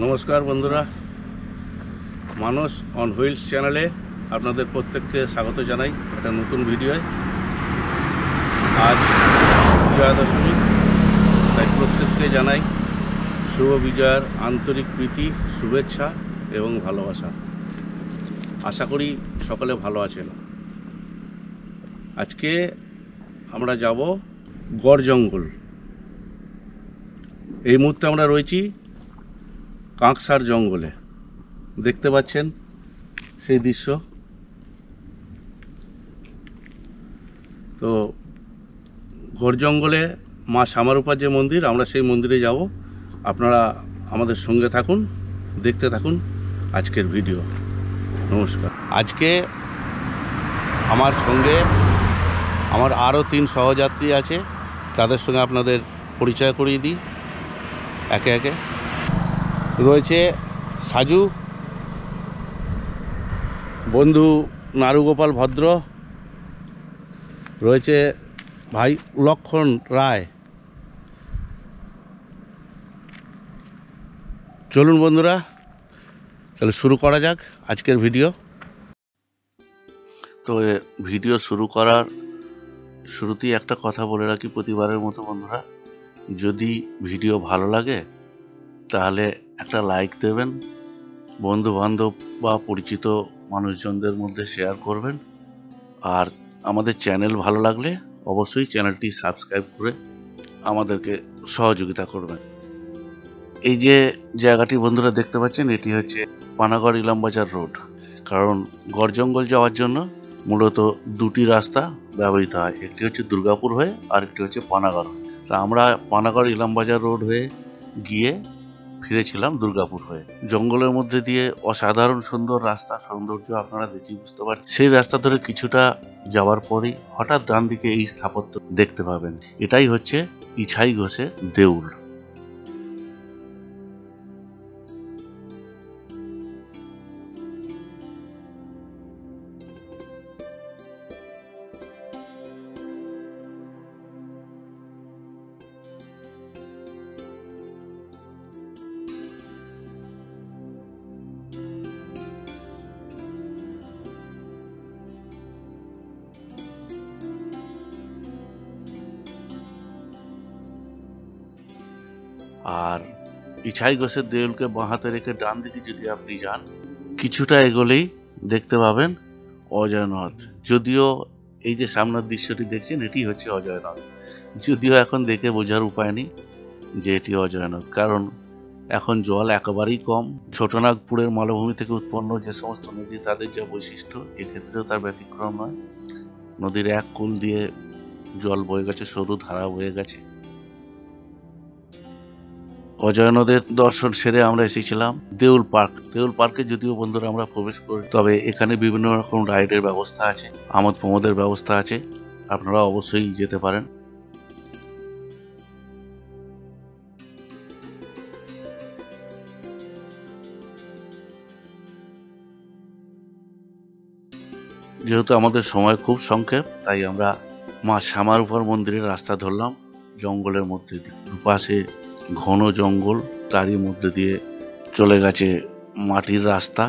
নমস্কার বন্ধুরা, মানস on wheels চ্যানেলে আপনাদের প্রত্যেককে স্বাগত জানাই একটা নতুন ভিডিওয়। আজ বিজয়া দশমী, তাই প্রত্যেককে জানাই শুভ বিজয়ার আন্তরিক প্রীতি, শুভেচ্ছা এবং ভালোবাসা। আশা করি সকলে ভালো আছেন। আজকে আমরা যাব গড় জঙ্গল। এই মুহূর্তে আমরা রয়েছি কাঁকসার জঙ্গলে। দেখতে পাচ্ছেন সেই দৃশ্য। তো গড় জঙ্গলে মা শ্যামারূপার যে মন্দির, আমরা সেই মন্দিরে যাব। আপনারা আমাদের সঙ্গে থাকুন, দেখতে থাকুন আজকের ভিডিও। নমস্কার। আজকে আমার সঙ্গে আমার আরও 3 সহযাত্রী আছে, তাদের সঙ্গে আপনাদের পরিচয় করিয়ে দিই একে একে। রয়েছে সাজু, বন্ধু নারুগোপাল ভদ্র, রয়েছে ভাই লক্ষণ রায়। চলুন বন্ধুরা, তাহলে শুরু করা যাক আজকের ভিডিও। তো ভিডিও শুরু করার শুরুতেই একটা কথা বলে রাখি, প্রতিবারের মতো বন্ধুরা, যদি ভিডিও ভালো লাগে তাহলে একটা লাইক দেবেন, বন্ধু বান্ধব বা পরিচিত মানুষজনদের মধ্যে শেয়ার করবেন। আর আমাদের চ্যানেল ভালো লাগলে অবশ্যই চ্যানেলটি সাবস্ক্রাইব করে আমাদেরকে সহযোগিতা করবেন। এই যে জায়গাটি বন্ধুরা দেখতে পাচ্ছেন, এটি হচ্ছে পানাগড় ইলামবাজার রোড। কারণ গড় জঙ্গল যাওয়ার জন্য মূলত 2টি রাস্তা ব্যবহৃত হয়, একটি হচ্ছে দুর্গাপুর হয়ে আর একটি হচ্ছে পানাগড়। তা আমরা পানাগড় ইলামবাজার রোড হয়ে গিয়ে ফিরেছিলাম দুর্গাপুর হয়ে। জঙ্গলের মধ্যে দিয়ে অসাধারণ সুন্দর রাস্তা, সৌন্দর্য আপনারা দেখি বুঝতে পারছেন। সেই রাস্তা ধরে কিছুটা যাওয়ার পরেই হঠাৎ ডান দিকে এই স্থাপত্য দেখতে পাবেন। এটাই হচ্ছে ইছাই ঘোষের দেউল। আর ইছাই ঘোষের দেউলকে বাঁ হাতে রেখে ডান দিকে যদি আপনি যান, কিছুটা এগোলেই দেখতে পাবেন অজয় নদ। যদিও এই যে সামনের দৃশ্যটি দেখছেন, এটি হচ্ছে অজয় নদ। যদিও এখন দেখে বোঝার উপায় নেই যে এটি অজয় নদ, কারণ এখন জল একেবারেই কম। ছোটনাগপুরের মালভূমি থেকে উৎপন্ন যে সমস্ত নদী, তাদের যা বৈশিষ্ট্য, এক্ষেত্রেও তার ব্যতিক্রম নয়। নদীর এক কূল দিয়ে জল বয়ে গেছে, সরু ধারা বয়ে গেছে। অজয় নদের দর্শন সেরে আমরা এসেছিলাম দেউল পার্ক। দেউল পার্কে যদিও বন্ধুরা আমরা প্রবেশ করি, তবে এখানে বিভিন্ন রকম রাইডের ব্যবস্থা আছে, আমোদ প্রমোদের ব্যবস্থা আছে, আপনারা অবশ্যই যেতে পারেন। যেহেতু আমাদের সময় খুব সংক্ষেপ, তাই আমরা মা শ্যামারূপার মন্দিরের রাস্তা ধরলাম জঙ্গলের মধ্যে দিয়ে। দুপাশে ঘন জঙ্গল, তারই মধ্যে দিয়ে চলে গেছে মাটির রাস্তা।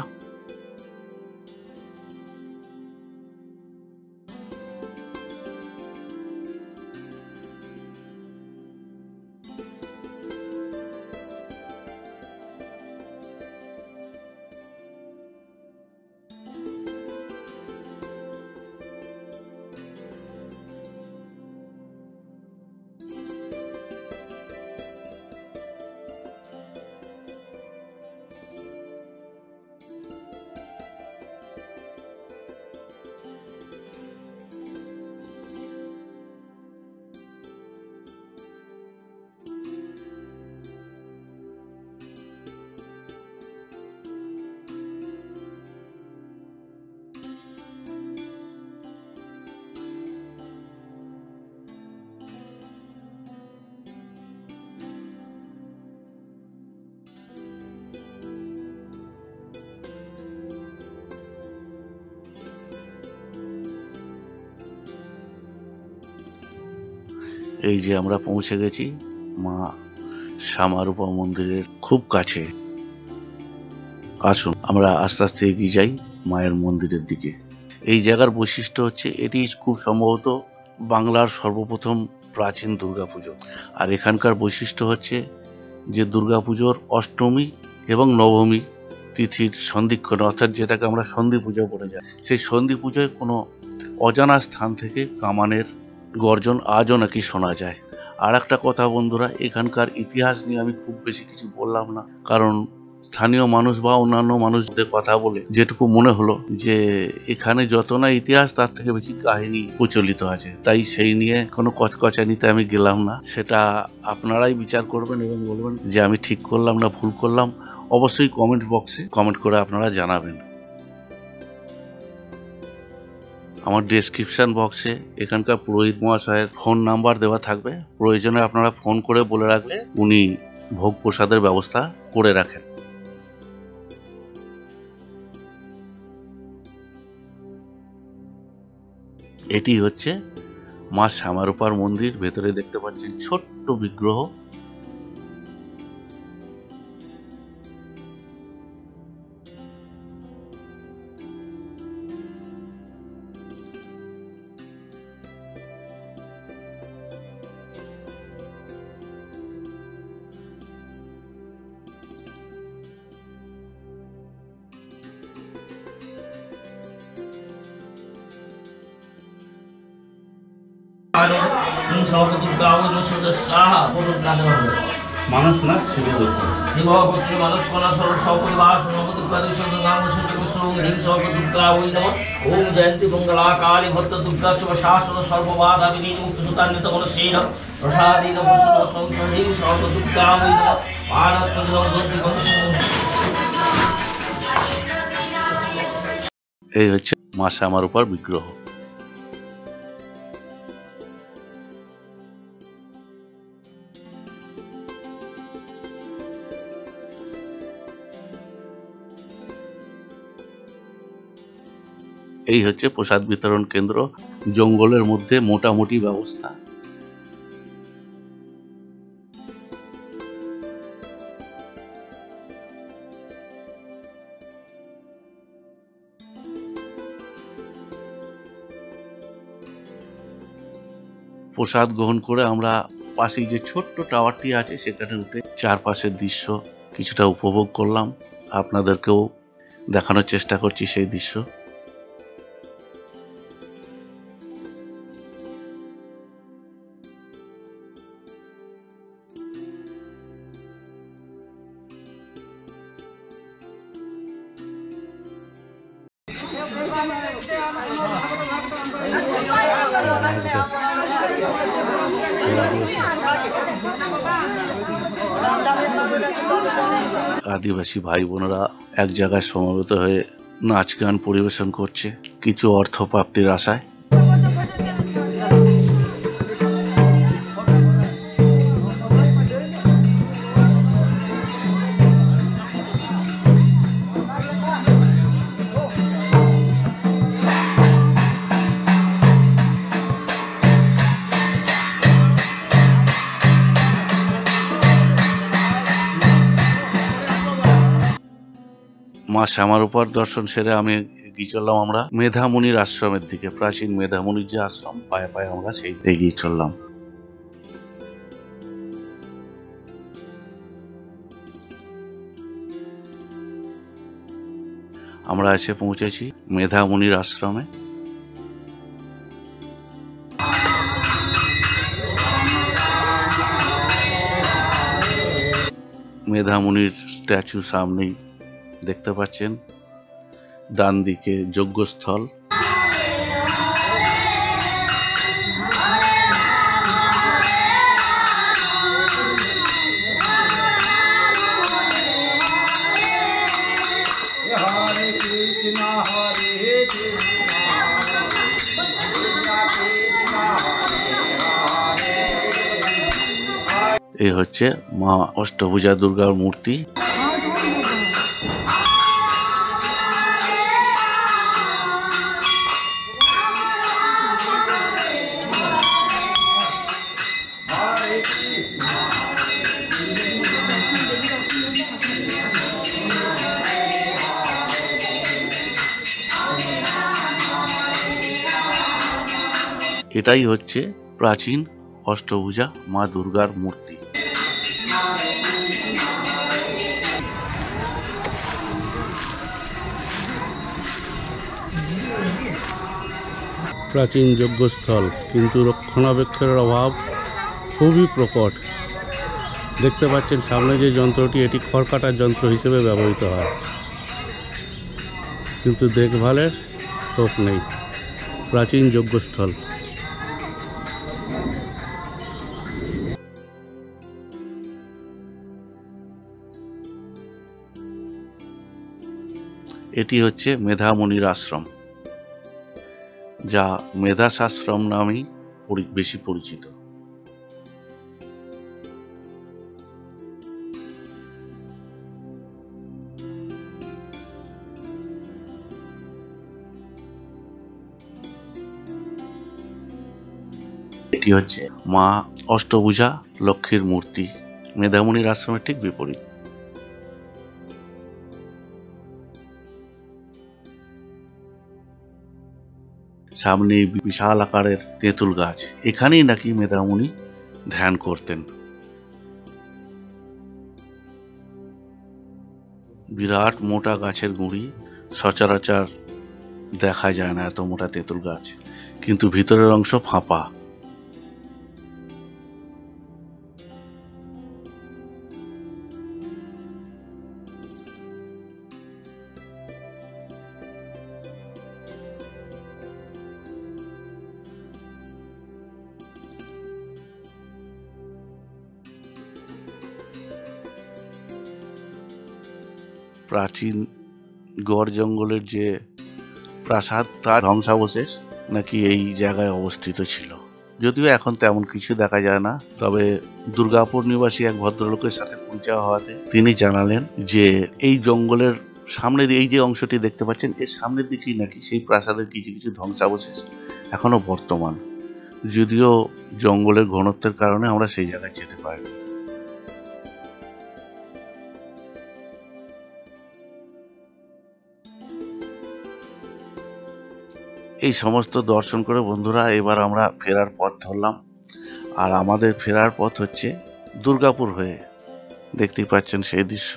এই যে আমরা পৌঁছে গেছি মা শ্যামারূপা মন্দিরের খুব কাছে। আসুন আমরা আস্তে আস্তে এগিয়ে যাই মায়ের মন্দিরের দিকে। এই জায়গার বৈশিষ্ট্য হচ্ছে এটি খুব সম্ভবত বাংলার সর্বপ্রথম প্রাচীন দুর্গাপুজো। আর এখানকার বৈশিষ্ট্য হচ্ছে যে দুর্গাপুজোর অষ্টমী এবং নবমী তিথির সন্ধিক্ষণ, অর্থাৎ যেটাকে আমরা সন্ধি পুজো বলে যাই, সেই সন্ধি পুজোয় কোনো অজানা স্থান থেকে কামানের গর্জন আজও নাকি শোনা যায়। আর একটা কথা বন্ধুরা, এখানকার ইতিহাস নিয়ে আমি খুব বেশি কিছু বললাম না, কারণ স্থানীয় মানুষ বা অন্যান্য মানুষদের কথা বলে যেটুকু মনে হলো যে এখানে যত না ইতিহাস তার থেকে বেশি কাহিনী প্রচলিত আছে, তাই সেই নিয়ে কোনো কচকচানিতে আমি গেলাম না। সেটা আপনারাই বিচার করবেন এবং বলবেন যে আমি ঠিক করলাম না ভুল করলাম। অবশ্যই কমেন্ট বক্সে কমেন্ট করে আপনারা জানাবেন। আমার ডেসক্রিপশন বক্সে এখানকার পুরোহিত মহাশয়ের ফোন নাম্বার দেওয়া থাকবে, প্রয়োজনে আপনারা ফোন করে বলে রাখলে উনি ভোগ প্রসাদের ব্যবস্থা করে রাখেন। এটি হচ্ছে মা শ্যামারূপার মন্দির। ভেতরে দেখতে পাচ্ছেন ছোট্ট বিগ্রহ। মানুষনাথ শিবদত্ত শিবপুত্র মানুষ কলা সপরিবার ওম জয়ন্তী মঙ্গলা কালী ভদ্র দুর্গা শিব শাসন সর্ববাধা বিনিমুক্ত সুতান্বিত মনসেন প্রসাদীন ভূষণ সন্তোষী সর্বদুর্গা ভারত। এই হচ্ছে মা শ্যামারূপার বিগ্রহ। এই হচ্ছে প্রসাদ বিতরণ কেন্দ্র, জঙ্গলের মধ্যে মোটামুটি ব্যবস্থা। প্রসাদ গ্রহণ করে আমরা পাশেই যে ছোট্ট টাওয়ারটি আছে সেখানে উঠে চারপাশের দৃশ্য কিছুটা উপভোগ করলাম। আপনাদেরকেও দেখানোর চেষ্টা করছি সেই দৃশ্য। আদিবাসী ভাই বোনেরা এক জায়গায় সমবেত হয়ে নাচ গান পরিবেশন করছে কিছু অর্থ প্রাপ্তির আশায়। মা শ্যামারূপার দর্শন সেরে আমি এগিয়ে চললাম আমরা মেধামুনির আশ্রমের দিকে। প্রাচীন মেধামুনির যে আশ্রম, পায়ে পায়ে আমরা সেই এগিয়ে চললাম। আমরা এসে পৌঁছেছি মেধামুনির আশ্রমে। মেধামুনির স্ট্যাচু সামনেই দেখতে পাচ্ছেন, ডান দিকে যজ্ঞস্থল। এই হচ্ছে মা অষ্টভুজা দুর্গার মূর্তি। এটাই হচ্ছে প্রাচীন অষ্টভুজা মা দুর্গার মূর্তি। প্রাচীন যজ্ঞস্থল, কিন্তু রক্ষণাবেক্ষণের অভাব খুবই প্রকট। দেখতে পাচ্ছেন সামনে যে যন্ত্রটি, এটি খড় কাটার যন্ত্র হিসেবে ব্যবহৃত হয়, কিন্তু দেখভালের শোক নেই। প্রাচীন যজ্ঞস্থল। এটি হচ্ছে মেধামুনির আশ্রম, যা মেধাসাশ্রম নামেই বেশি পরিচিত। এটি হচ্ছে মা অষ্টভুজা লক্ষ্মীর মূর্তি, মেধামুনির আশ্রমের ঠিক বিপরীত। সামনে বিশাল আকারের তেঁতুল গাছ, এখানেই নাকি মেধামুনি ধ্যান করতেন। বিরাট মোটা গাছের গুঁড়ি, সচরাচর দেখা যায় না এত মোটা তেঁতুল গাছ, কিন্তু ভিতরের অংশ ফাঁপা। প্রাচীন গড় জঙ্গলের যে প্রাসাদ, তার ধ্বংসাবশেষ নাকি এই জায়গায় অবস্থিত ছিল। যদিও এখন তেমন কিছু দেখা যায় না, তবে দুর্গাপুর নিবাসী এক ভদ্রলোকের সাথে পরিচয় হওয়াতে তিনি জানালেন যে এই জঙ্গলের সামনে এই যে অংশটি দেখতে পাচ্ছেন, এর সামনের দিকেই নাকি সেই প্রাসাদের কিছু কিছু ধ্বংসাবশেষ এখনো বর্তমান, যদিও জঙ্গলের ঘনত্বের কারণে আমরা সেই জায়গায় যেতে পারি না। এই সমস্ত দর্শন করে বন্ধুরা এবার আমরা ফেরার পথ ধরলাম, আর আমাদের ফেরার পথ হচ্ছে দুর্গাপুর হয়ে। দেখতেই পাচ্ছেন সেই দৃশ্য,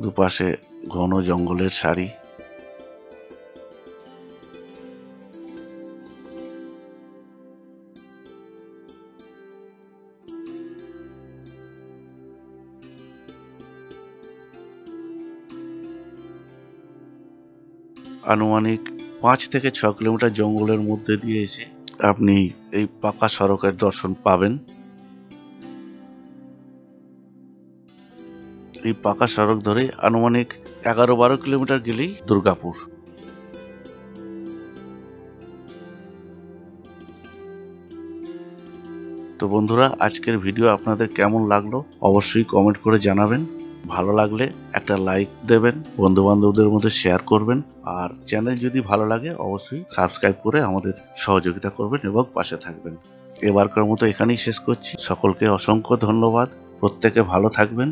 দুপাশে ঘন জঙ্গলের সারি। আনুমানিক 5 থেকে 6 কিলোমিটার জঙ্গলের মধ্যে দিয়ে এসে আপনি এই পাকা সড়কের দর্শন পাবেন। এই পাকা সড়ক ধরে আনুমানিক 11-12 কিলোমিটার গেলেই দুর্গাপুর। তো বন্ধুরা, আজকের ভিডিও আপনাদের কেমন লাগলো অবশ্যই কমেন্ট করে জানাবেন। ভালো লাগলে একটা লাইক দেবেন, বন্ধু বান্ধবদের মধ্যে শেয়ার করবেন, আর চ্যানেল যদি ভালো লাগে অবশ্যই সাবস্ক্রাইব করে আমাদের সহযোগিতা করবেন এবং পাশে থাকবেন। এবারকার মতো এখানেই শেষ করছি। সকলকে অসংখ্য ধন্যবাদ। প্রত্যেকে ভালো থাকবেন।